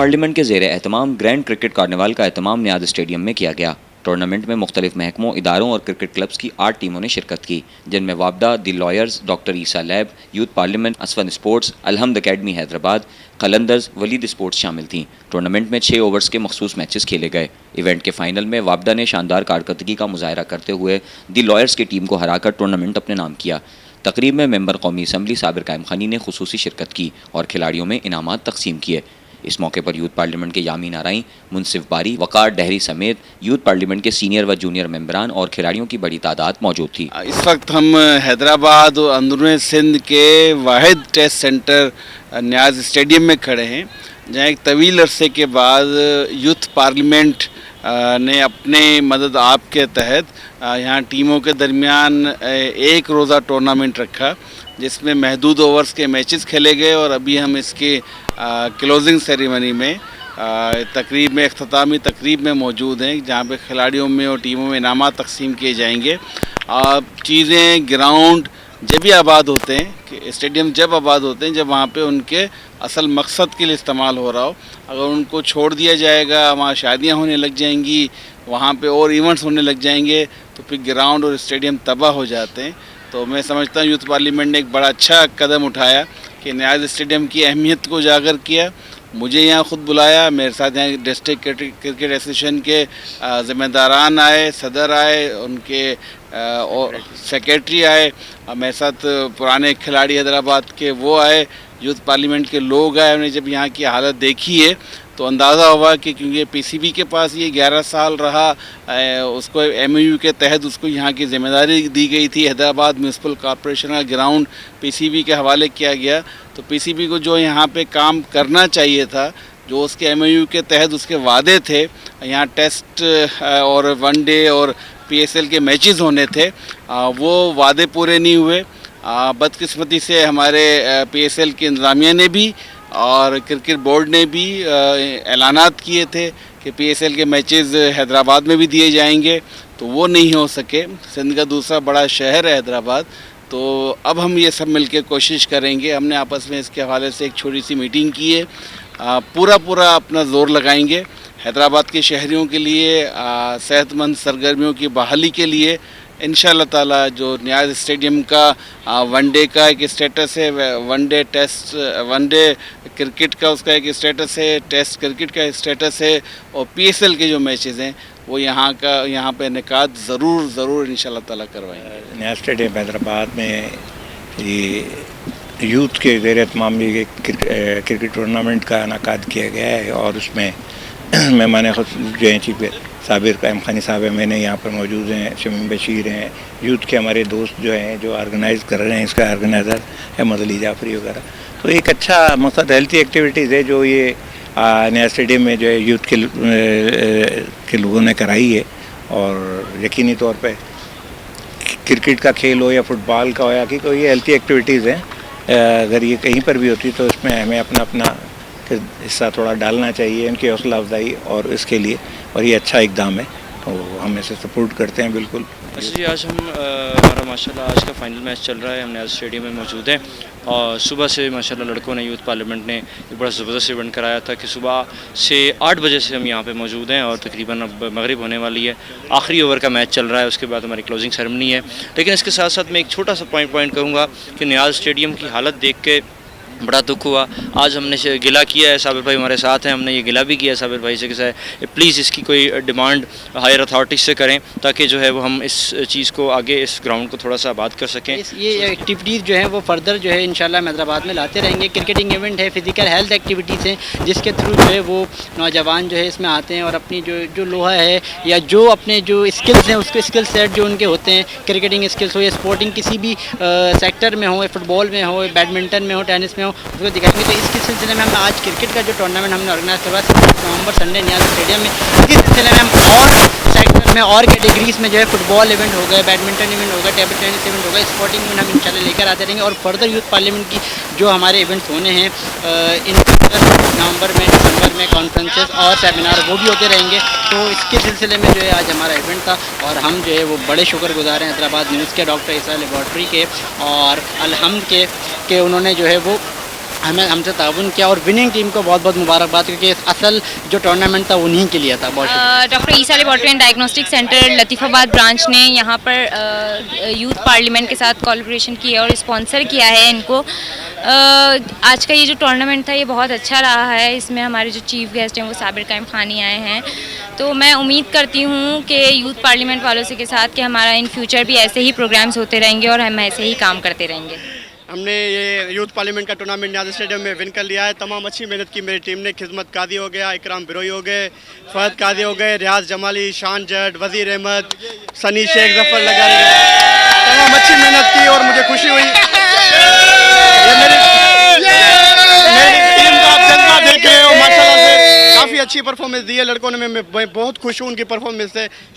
Parliament के ज़ेरे एहतमाम grand cricket carnival का एहतमाम नियाज़ स्टेडियम में किया गया। टूर्नामेंट में मुख्तलिफ महकमों, इदारों और क्रिकेट क्लब्स की 8 टीमों ने शिरकत की, जिनमें वाबदा, the lawyers, doctor Isa lab, youth parliament, असफन sports, Alhamd academy Hyderabad, Qalandars, Waleed sports शामिल थीं। टूर्नामेंट में 6 ओवर्स के मखसूस मैचेस खेले गए। इवेंट के फाइनल में वाबदा ने शानदार कारकर्दगी का मुजाहरा करते हुए दी लॉयर्स की टीम को हराकर टूर्नामेंट अपने नाम किया। तकरीब में मेंबर कौमी असम्बली साबिर कायम खानी ने खुसूसी शिरकत की और खिलाड़ियों में इनामात तकसीम किए। इस मौके पर यूथ पार्लियामेंट के यामीन आराई, मुनसिफ बारी, वकार डहरी समेत यूथ पार्लियामेंट के सीनियर व जूनियर मेंबरान और खिलाड़ियों की बड़ी तादाद मौजूद थी। इस वक्त हम हैदराबाद और अंदरून सिंध के वाहिद टेस्ट सेंटर नियाज़ स्टेडियम में खड़े हैं, जहाँ एक तवील अरसे के बाद यूथ पार्लियामेंट ने अपने मदद आप के तहत यहाँ टीमों के दरमियान एक रोज़ा टूर्नामेंट रखा, जिसमें महदूद ओवर्स के मैचेस खेले गए। और अभी हम इसके क्लोजिंग सेरेमनी में तकरीब में अख्तामी तकरीब में मौजूद हैं, जहाँ पे खिलाड़ियों में और टीमों में इनामात तकसीम किए जाएंगे। चीज़ें ग्राउंड जब भी आबाद होते हैं, कि स्टेडियम जब आबाद होते हैं जब वहाँ पे उनके असल मकसद के लिए इस्तेमाल हो रहा हो। अगर उनको छोड़ दिया जाएगा, वहाँ शादियाँ होने लग जाएंगी, वहाँ पे और इवेंट्स होने लग जाएंगे, तो फिर ग्राउंड और स्टेडियम तबाह हो जाते हैं। तो मैं समझता हूँ यूथ पार्लियामेंट ने एक बड़ा अच्छा कदम उठाया कि नियाज़ स्टेडियम की अहमियत को उजागर किया। मुझे यहाँ ख़ुद बुलाया, मेरे साथ यहाँ डिस्ट्रिक्ट क्रिकेट एसोसिएशन के ज़िम्मेदारान आए, सदर आए, उनके और सेक्रेटरी आए, मेरे साथ पुराने खिलाड़ी हैदराबाद के वो आए, यूथ पार्लियामेंट के लोग आए। उन्हें जब यहाँ की हालत देखी है तो अंदाज़ा हुआ कि क्योंकि पीसीबी के पास ये 11 साल रहा, उसको एमओयू के तहत उसको यहाँ की ज़िम्मेदारी दी गई थी। हैदराबाद म्यूनसिपल कॉरपोरेशन का ग्राउंड पीसीबी के हवाले किया गया, तो पीसीबी को जो यहाँ पे काम करना चाहिए था, जो उसके एमओयू के तहत उसके वादे थे, यहाँ टेस्ट और वनडे और पीएसएल के मैचेस होने थे, वो वादे पूरे नहीं हुए। बदकिस्मती से हमारे पीएसएल की इंतज़ामिया ने भी और क्रिकेट बोर्ड ने भी ऐलानात किए थे कि पीएसएल के मैचेस हैदराबाद में भी दिए जाएंगे, तो वो नहीं हो सके। सिंध का दूसरा बड़ा शहर है हैदराबाद, तो अब हम ये सब मिलकर कोशिश करेंगे। हमने आपस में इसके हवाले से एक छोटी सी मीटिंग की है, पूरा अपना ज़ोर लगाएंगे हैदराबाद के शहरियों के लिए, सेहतमंद सरगर्मियों की बहाली के लिए। इंशाअल्लाह ताला जो नियाज़ स्टेडियम का वनडे का एक स्टेटस है, वनडे टेस्ट वनडे क्रिकेट का उसका एक स्टेटस है, टेस्ट क्रिकेट का स्टेटस है, और पीएसएल के जो मैचेस हैं वो यहाँ पे इनेकाद ज़रूर इंशाअल्लाह ताला करवाएंगे। नियाज़ स्टेडियम हैदराबाद में ये यूथ के ज़ेरे तमाम क्रिकेट टूर्नामेंट का इनेकाद किया गया है, और उसमें मेहमान खुसूस जो हैं चीफ साबिर कायम खानी साहब हैं, मैंने यहाँ पर मौजूद हैं, शमीम बशीर हैं, यूथ के हमारे दोस्त जो हैं जो ऑर्गेनाइज़ कर रहे हैं, इसका ऑर्गेनाइज़र अहमद अली जाफरी वगैरह। तो एक अच्छा मकसद हेल्थी एक्टिविटीज़ है जो ये नियाज़ स्टेडियम में जो है यूथ के लोगों ने कराई है। और यकीनी तौर पे क्रिकेट का खेल हो या फुटबॉल का हो या कि कोई हेल्थी एक्टिविटीज़ हैं, अगर ये कहीं पर भी होती तो इसमें हमें अपना हिस्सा थोड़ा डालना चाहिए, इनकी हौसला अफजाई और इसके लिए, और ये अच्छा इकदाम है, तो हम इसे सपोर्ट करते हैं बिल्कुल। अच्छा जी, आज हम हमारा माशाल्लाह आज का फाइनल मैच चल रहा है, हम नियाज़ स्टेडियम में मौजूद हैं, और सुबह से माशाल्लाह लड़कों ने यूथ पार्लियामेंट ने एक बड़ा ज़बरदस्त इवेंट कराया था कि सुबह से 8 बजे से हम यहाँ पे मौजूद हैं, और तकरीबन अब मगरिब होने वाली है, आखिरी ओवर का मैच चल रहा है, उसके बाद हमारी क्लोजिंग सेरेमनी है। लेकिन इसके साथ साथ मैं एक छोटा सा पॉइंट कहूँगा कि नियाज़ स्टेडियम की हालत देख के बड़ा दुख हुआ। आज हमने गिला किया है, साबिर भाई हमारे साथ हैं, हमने ये गिला भी किया है साबिर भाई से कि प्लीज़ इसकी कोई डिमांड हायर अथॉरिटी से करें, ताकि जो है वो हम इस चीज़ को आगे, इस ग्राउंड को थोड़ा सा आबाद कर सकें। ये एक्टिविटीज़ जो हैं वो फर्दर जो है इंशाल्लाह हम हैदराबाद में लाते रहेंगे। क्रिकेटिंग इवेंट है, फिजिकल हेल्थ एक्टिविटीज़ हैं, जिसके थ्रू जो है वो नौजवान जो है इसमें आते हैं और अपनी जो लोहा है या जो अपने जो स्किल्स हैं उसके स्किल सेट जो उनके होते हैं, क्रिकेटिंग स्किल्स हो या स्पोर्टिंग किसी भी सेक्टर में हो, फुटबॉल में हो, बैडमिंटन में हो, टेनिस में हो, उसको दिखाएंगे। तो इसके सिलसिले में हम आज क्रिकेट का जो टूर्नामेंट हमने ऑर्गेनाइज करवाया 7 नवंबर संडे नियाज़ स्टेडियम में, इसके सिलसिले में हम और सेक्टर में और कैटेगरीज़ में जो है फुटबॉल इवेंट हो गए, बैडमिंटन इवेंट हो गया, टेबल टेनिस इवेंट हो गया, स्पोर्टिंग इवेंट हम इंशाल्लाह लेकर आते रहेंगे। और फर्दर यूथ पार्लियामेंट की जो हमारे इवेंट्स होने हैं इन नवंबर में, दिसंबर में कॉन्फ्रेंसेस और सेमिनार वो भी होते रहेंगे। तो इसके सिलसिले में जो है आज हमारा इवेंट था, और हम जो है वो बड़े शुक्रगुजार हैं हैदराबाद न्यूज़ के, डॉक्टर ईसा लेबॉर्ट्री के और अलहम्द के उन्होंने जो है वो हमें हमसे ताउन किया और विनिंग टीम को बहुत बहुत मुबारकबाद, क्योंकि असल जो टूर्नामेंट था उन्हीं के लिए था। बहुत शुक्रिया। Doctor Isa laboratory and diagnostic centre Latifabad branch ने यहाँ पर यूथ पार्लियामेंट के साथ कोलैबोरेशन किया और स्पॉन्सर किया है इनको। आज का ये जो टूर्नामेंट था ये बहुत अच्छा रहा है। इसमें हमारे जो चीफ गेस्ट हैं वो साबिर कायम खानी आए हैं। तो मैं उम्मीद करती हूँ कि यूथ पार्लियामेंट वालों से के साथ कि हमारा इन फ्यूचर भी ऐसे ही प्रोग्राम्स होते रहेंगे और हम ऐसे ही काम करते रहेंगे। हमने ये यूथ पार्लियामेंट का टूर्नामेंट न्याज़ स्टेडियम में विन कर लिया है। तमाम अच्छी मेहनत की मेरी टीम ने। खिदमत कादी हो गया, इकराम बिरोई हो गए, फहद कादी हो गए, रियाज जमाली, शान जट, वज़ीर अहमद, सनी शेख, जफर लगारी गए। तमाम अच्छी मेहनत की और मुझे खुशी हुई। ये मेरी टीम का आप जज्बा देख रहे हो, माशाल्लाह से काफ़ी अच्छी परफॉर्मेंस दी है लड़कों ने। मैं बहुत खुश हूँ उनकी परफॉर्मेंस से।